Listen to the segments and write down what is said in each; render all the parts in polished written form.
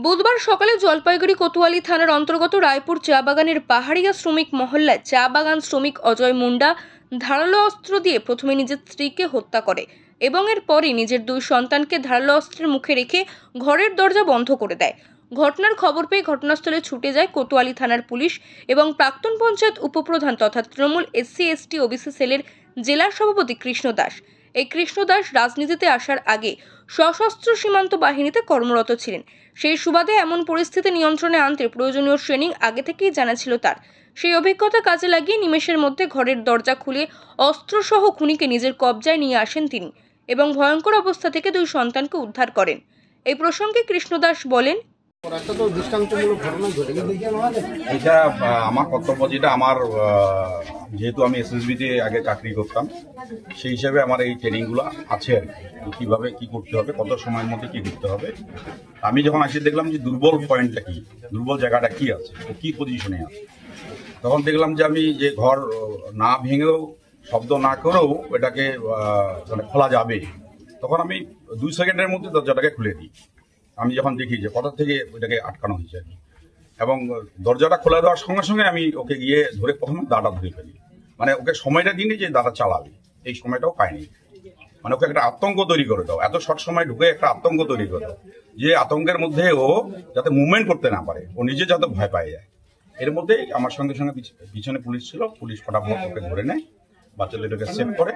বুধবার সকালে জলপাইগুড়ি কোতোয়ালি থানার অন্তর্গত রায়পুর চা বাগানের পাহাড়িয়া শ্রমিক মহল্লায় চা বাগান শ্রমিক অজয় মুন্ডা ধারালো অস্ত্র দিয়ে প্রথমে নিজের স্ত্রীকে হত্যা করে এবং এরপরই নিজের দুই সন্তানকে ধারালো অস্ত্রের মুখে রেখে ঘরের দরজা বন্ধ করে দেয়। ঘটনার খবর পেয়ে ঘটনাস্থলে ছুটে যায় কোতোয়ালি থানার পুলিশ এবং প্রাক্তন পঞ্চায়েত উপপ্রধান তথা তৃণমূল SC/ST ওবিসি সেলের জেলা সভাপতি কৃষ্ণ দাস। এই কৃষ্ণ দাস রাজনীতিতে আসার আগে সশস্ত্র সীমান্ত বাহিনীতে কর্মরত ছিলেন। সেই সুবাদে এমন পরিস্থিতি নিয়ন্ত্রণে আনতে প্রয়োজনীয় ট্রেনিং আগে থেকেই জানা ছিল তার। সেই অভিজ্ঞতা কাজে লাগিয়ে নিমেষের মধ্যে ঘরের দরজা খুলে অস্ত্রসহ খুনিকে নিজের কবজায় নিয়ে আসেন তিনি এবং ভয়ঙ্কর অবস্থা থেকে দুই সন্তানকে উদ্ধার করেন। এই প্রসঙ্গে কৃষ্ণ দাস বলেন, এটা আমার কর্তব্য, যেটা আমার যেহেতু আমি SSBতে আগে চাকরি করতাম, সেই হিসাবে আমার এই ট্রেনিংগুলো আছে আর কি, কীভাবে কী করতে হবে, কত সময়ের মধ্যে কী করতে হবে। আমি যখন আসি দেখলাম যে দুর্বল পয়েন্টটা কী, দুর্বল জায়গাটা কী আছে, কী পজিশনে আছে, তখন দেখলাম যে আমি যে ঘর না ভেঙেও শব্দ না করেও এটাকে মানে খোলা যাবে, তখন আমি 2 সেকেন্ডের মধ্যে দরজাটাকে খুলে দিই। আমি যখন দেখি যে কোথা থেকে ওইটাকে আটকানো হয়েছে আর কি, এবং দরজাটা খুলে দেওয়ার সঙ্গে সঙ্গে আমি ওকে গিয়ে ধরে প্রথমে দাদা ধরে ফেলি। মানে ওকে সময়টা দিনে যে দাদা চালাবে, এই সময়টাও পাইনি। মানে ওকে একটা আতঙ্ক তৈরি করে দাও, এত শর্ট সময় ঢুকে একটা আতঙ্ক তৈরি করে দাও, যে আতঙ্কের মধ্যে ও যাতে মুভমেন্ট করতে না পারে, ও নিজে যাতে ভয় পায় যায়। এর মধ্যে আমার সঙ্গে সঙ্গে পিছনে পুলিশ ছিল, পুলিশ ফটাফট ওকে ধরে নেয়, বাচ্চাদেরকে সেভ করে,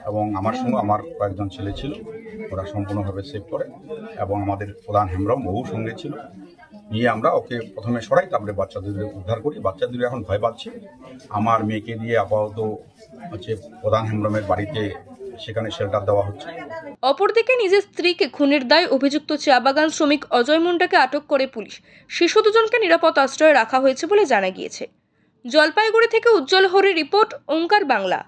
এবং আমার সঙ্গে আমার কয়েকজন ছেলে ছিল, ওরা সম্পূর্ণভাবে সেভ করে, এবং আমাদের প্রধান হেমব্রম বহু সঙ্গে ছিল। নিয়ে আমরা ওকে প্রথমে সরাই, তারপরে বাচ্চাদের উদ্ধার করি। বাচ্চাদের এখন ভয় পাচ্ছে। আমার মেয়েকে দিয়ে আপাতত হচ্ছে প্রধান হেমব্রমের বাড়িতে, সেখানে শেল্টার দেওয়া হচ্ছে। অপরদিকে নিজের স্ত্রীকে খুনের দায়ে অভিযুক্ত চা বাগান শ্রমিক অজয় মুন্ডাকে আটক করে পুলিশ। শিশু দুজনকে নিরাপদ আশ্রয়ে রাখা হয়েছে বলে জানা গিয়েছে। জলপাইগুড়ি থেকে উজ্জ্বল হরির রিপোর্ট, ওঙ্কার বাংলা।